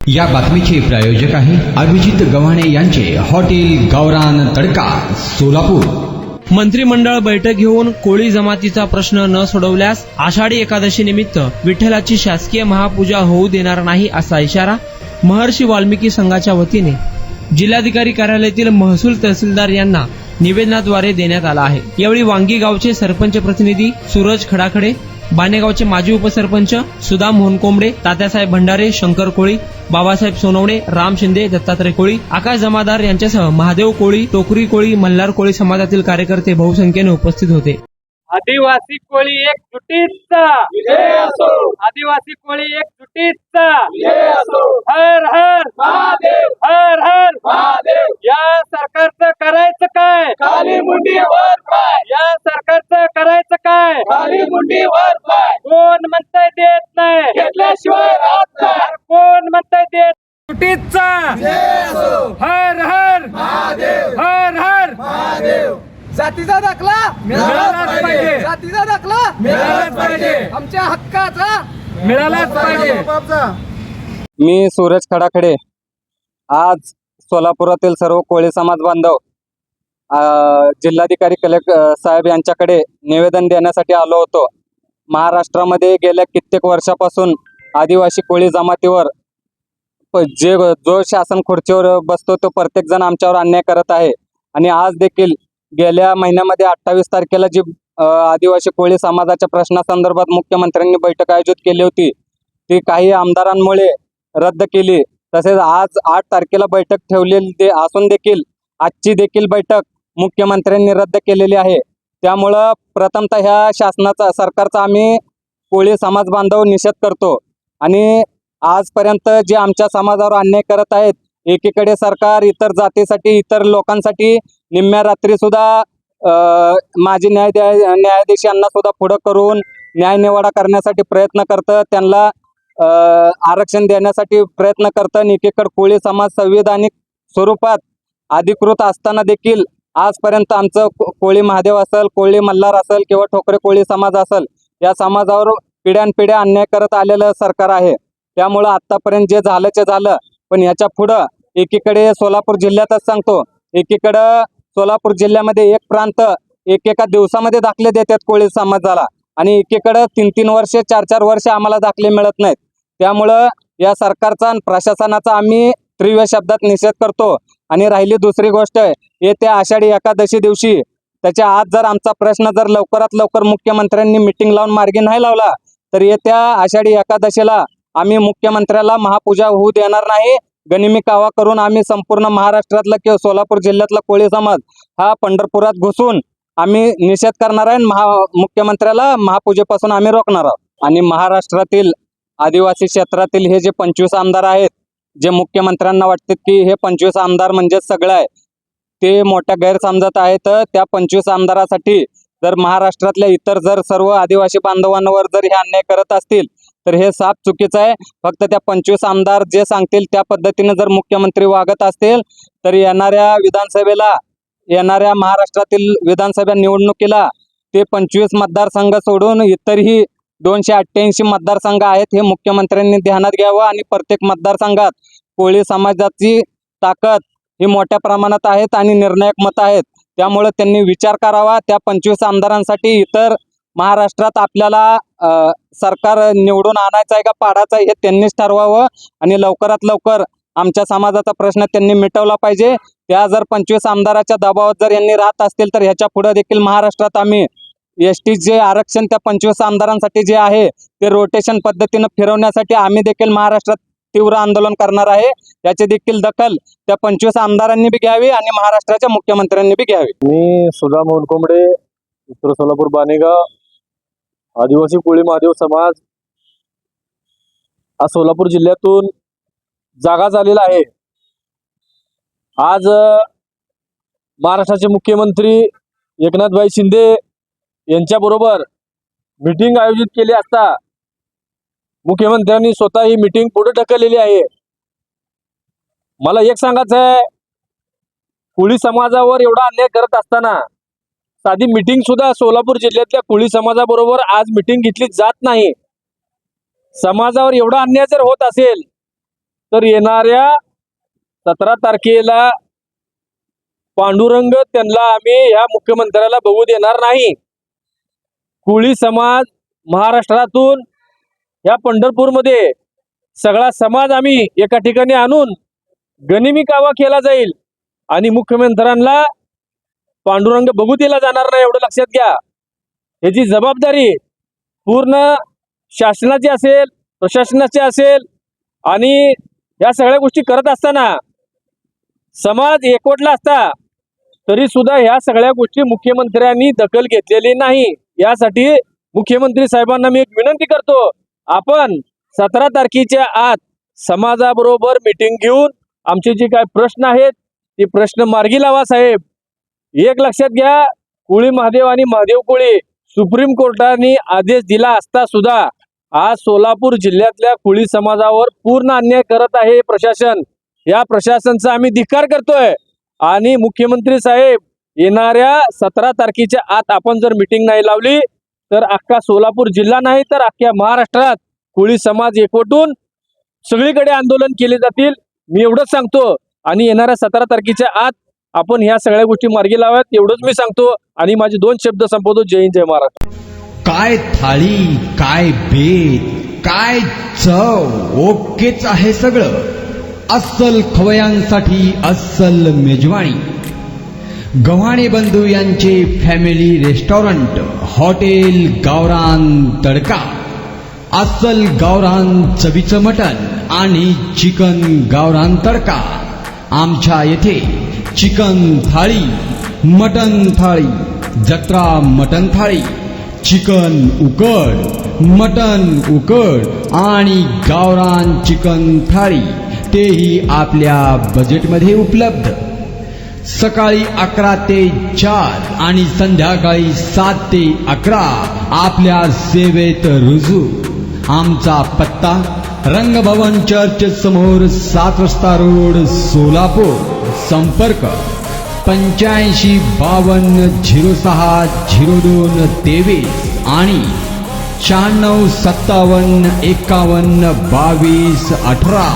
या बातमीचे प्रायोजक आहे अभिजित गव्हाणे यांचे हॉटेल गावरान तडका सोलापूर। मंत्रिमंडळ बैठक घेऊन कोळी जमातीचा प्रश्न न सोडवल्यास आषाढी एकादशी निमित्त विठ्ठलाची शासकीय महापूजा होऊ देणार नाही असा इशारा महर्षी वाल्मिकी संघाच्या वतीने जिल्हाधिकारी कार्यालयातील महसूल तहसीलदार यांना निवेदनाद्वारे देण्यात आला आहे। यावेळी वांगी गावचे सरपंच प्रतिनिधी सूरज खडाखडे, बानेगावचे माजी उपसरपंच सुदाम होनकोंबडे, तात्यासाहेब भंडारे, शंकर कोळी, बाबासाहेब सोनवणे, राम शिंदे, दत्तात्रय कोळी, आकाश जमादार यांच्यासह महादेव कोळी, टोकरी कोळी, मल्हार कोळी समाजातील कार्यकर्ते बहुसंख्येने उपस्थित होते। आदिवासी कोळी एकजुटीचा विजय असो, आदिवासी कोळी एकजुटीचा विजय असो। हर हर महादेव, हर हर महादेव। या सरकारचं करायचं काय? खाली मुंडी वर पाय। या सरकारचं करायचं काय? खाली मुंडी वर पाय। कोण म्हणतंय देत नाही, घेतल्याशिवाय राहत नाही। कोण म्हणतंय देत एकजुटीचा विजय असो। हर हर महादेव, हर हर महादेव। जातीचा दाखला मिळालाच पाहिजे, जातीचा दाखला मिळालाच पाहिजे, आमच्या हक्काचा मिळालाच पाहिजे। मी सूरज खडाखडे आज सोलापुरातील सर्व कोळी समाज बांधव जिल्हाधिकारी कलेक्टर साहेब यांच्याकडे निवेदन देण्यासाठी आलो होतो। महाराष्ट्रामध्ये गेल्या कित्येक वर्षापासून आदिवासी कोळी जमातीवर जो शासन खुर्चीवर बसतो तो प्रत्येक जण आमच्यावर अन्याय करत आहे आणि आज देखील गेल्या महिन्यामध्ये 28 तारखेला जी आदिवासी कोळी समाजाच्या प्रश्नासंदर्भात मुख्यमंत्र्यांनी बैठक आयोजित केली होती ती काही आमदारांमुळे रद्द केली। तसेच आज 8 तारखेला बैठक ठेवलेली असून देखील आजची देखील बैठक मुख्यमंत्र्यांनी रद्द केलेली आहे। त्यामुळं प्रथमतः ह्या शासनाचा सरकारचा आम्ही कोळी समाज बांधव निषेध करतो आणि आजपर्यंत जे आमच्या समाजावर अन्याय करत आहेत, एकीकडे सरकार इतर जातीसाठी इतर लोकांसाठी निम्म्या रात्री सुद्धा माजी न्यायाधीश यांना सुद्धा पुढं करून न्यायनिवाडा करण्यासाठी प्रयत्न करतं, त्यांना आरक्षण देण्यासाठी प्रयत्न करतं आणि एकीकडे कोळी समाज संविधानिक स्वरूपात अधिकृत असताना देखील आजपर्यंत आमचं कोळी महादेव असेल, कोळी मल्हार असेल किंवा ठोकरे कोळी समाज असेल या समाजावर पिढ्यानपिढ्या अन्याय करत आलेलं सरकार आहे। त्यामुळं आत्तापर्यंत जे झालं ते झालं, पण याच्या पुढं एकीकडे सोलापूर जिल्ह्यातच सांगतो, एकीकडं सोलापूर जिल्ह्यामध्ये एक प्रांत एकेका दिवसामध्ये दाखले देतात कोळी समाजाला आणि एकीकडं 3-3 वर्षे 4-4 वर्षे आम्हाला दाखले मिळत नाहीत। त्यामुळं या सरकारचा आणि प्रशासनाचा आम्ही तीव्र शब्दात निषेध करतो। आणि राहिली दुसरी गोष्ट, येत्या आषाढी एकादशी दिवशी त्याच्या आज जर आमचा प्रश्न जर लवकरात लवकर मुख्यमंत्र्यांनी मिटिंग लावून मार्गी नाही लावला तर येत्या आषाढी एकादशीला आम्ही मुख्यमंत्र्याला महापूजा होऊ देणार नाही। गनिमी कावा करून आम्ही संपूर्ण महाराष्ट्रातला किंवा सोलापूर जिल्ह्यातला कोळी समाज हा पंढरपुरात घुसून आम्ही निषेध करणार आहे। मुख्यमंत्र्याला महापूजेपासून आम्ही रोखणार आहोत। आणि महाराष्ट्रातील आदिवासी क्षेत्रातील हे जे 25 आमदार आहेत, जे मुख्यमंत्र्यांना वाटतात की हे 25 आमदार म्हणजे सगळं आहे, ते मोठ्या गैरसमजात आहेत। त्या 25 आमदारासाठी जर महाराष्ट्रातल्या इतर जर सर्व आदिवासी बांधवांवर जर हे अन्याय करत असतील तर हे साफ चुकीचं आहे। फक्त त्या 25 आमदार जे सांगतील त्या पद्धतीने जर मुख्यमंत्री वागत असतील तर येणाऱ्या महाराष्ट्रातील विधानसभा निवडणुकीला ते 25 मतदारसंघ सोडून इतरही 288 मतदारसंघ आहेत हे मुख्यमंत्र्यांनी ध्यानात घ्यावं। आणि प्रत्येक मतदारसंघात कोळी समाजाची ताकद ही मोठ्या प्रमाणात आहेत आणि निर्णायक मत आहेत। त्यामुळे त्यांनी विचार करावा। त्या 25 आमदारांसाठी इतर महाराष्ट्रात आपल्याला सरकार निवडून आणायचं आहे का पाडायचं आहे हे त्यांनीच ठरवावं आणि लवकरात लवकर आमच्या समाजाचा प्रश्न त्यांनी मिटवला पाहिजे। त्या जर 25 आमदाराच्या दबावात जर यांनी राहत असतील तर ह्याच्या पुढे देखील महाराष्ट्रात आम्ही एसटी जे आरक्षण त्या 25 आमदारांसाठी जे आहे ते रोटेशन पद्धतीनं फिरवण्यासाठी आम्ही देखील महाराष्ट्रात तीव्र आंदोलन करणार आहे। याची देखील दखल त्या 25 आमदारांनी बी घ्यावी आणि महाराष्ट्राच्या मुख्यमंत्र्यांनी बी घ्यावी। मी सुदाम होनकोंबडे, उत्तर सोलापूर, बानेगाव, आदिवासी कोळी महादेव समाज हा सोलापूर जिल्ह्यातून जागा झालेला आहे। आज महाराष्ट्राचे मुख्यमंत्री एकनाथभाई शिंदे यांच्याबरोबर मीटिंग आयोजित केली असता मुख्यमंत्र्यांनी स्वतः ही मीटिंग पुढे ढकललेली आहे। मला एक सांगायचं आहे, कोळी समाजावर एवढा अन्याय करत असताना साधी मीटिंग सुद्धा सोलापूर जिल्ह्यातल्या कोळी समाजाबरोबर आज मीटिंग घेतली जात नाही। समाजावर एवढा अन्याय जर होत असेल तर येणाऱ्या 17 तारखेला पांडुरंग त्यांना आम्ही ह्या मुख्यमंत्र्याला बघू देणार नाही. कोळी समाज महाराष्ट्रातून या पंढरपूरमध्ये सगळा समाज आम्ही एका ठिकाणी आणून गनिमी कावा केला जाईल आणि मुख्यमंत्र्यांना पांडुरंग बघू दिला जाणार नाही, एवढं लक्षात घ्या. याची जबाबदारी पूर्ण शासनाची असेल, प्रशासनाची असेल आणि या सगळ्या गोष्टी करत असताना समाज एकवटला असता तरी सुद्धा ह्या सगळ्या गोष्टी मुख्यमंत्र्यांनी दखल घेतलेली नाही. यासाठी मुख्यमंत्री साहेबांना मी एक विनंती करतो, आपण 17 तारखेच्या आत समाजाबरोबर मीटिंग घेऊन आमचे जे काय प्रश्न आहेत ते प्रश्न मार्गी लावा साहेब. एक लक्षात घ्या, कोळी महादेव आणि महादेव कोळी सुप्रीम कोर्टाने आदेश दिला असता सुद्धा आज सोलापूर जिल्ह्यातल्या कोळी समाजावर पूर्ण अन्याय करत आहे प्रशासन. या प्रशासनाचा आम्ही धिक्कार करतोय आणि मुख्यमंत्री साहेब येणाऱ्या 17 तारखेच्या आत आपण जर मीटिंग नाही लावली तर अख्खा सोलापूर जिल्हा नाही तर अख्ख्या महाराष्ट्रात कोळी समाज एकवटून सगळीकडे आंदोलन केले जातील. मी एवढंच सांगतो आणि येणाऱ्या 17 तारखेच्या आत आपण ह्या सगळ्या गोष्टी मार्गी लावाव्यात एवढंच मी सांगतो आणि माझे 2 शब्द संपवतो. जय हिंद, जय महाराष्ट्र. काय थाळी, काय बेत, काय चव, ओकेच आहे सगळं. अस्सल खवयांसाठी अस्सल मेजवानी. गव्हाणे बंधू यांचे फॅमिली रेस्टॉरंट हॉटेल गावरान तडका. अस्सल गावरान चवीचं मटण आणि चिकन गावरान तडका. आमच्या येथे चिकन थाळी, मटण थाळी, जत्रा मटण थाळी, चिकन उकड, मटण उकड आणि गावरान चिकन थाळी, तेही आपल्या बजेटमध्ये उपलब्ध. सकाळी 11 ते 4 आणि संध्याकाळी 7 ते 11 आपल्या सेवेत रुजू. आमचा पत्ता रंगभवन चर्च समोर 7 रस्ता रोड सोलापूर. संपर्क 85 52 06 02 23 आणि 96 57 51 22 18.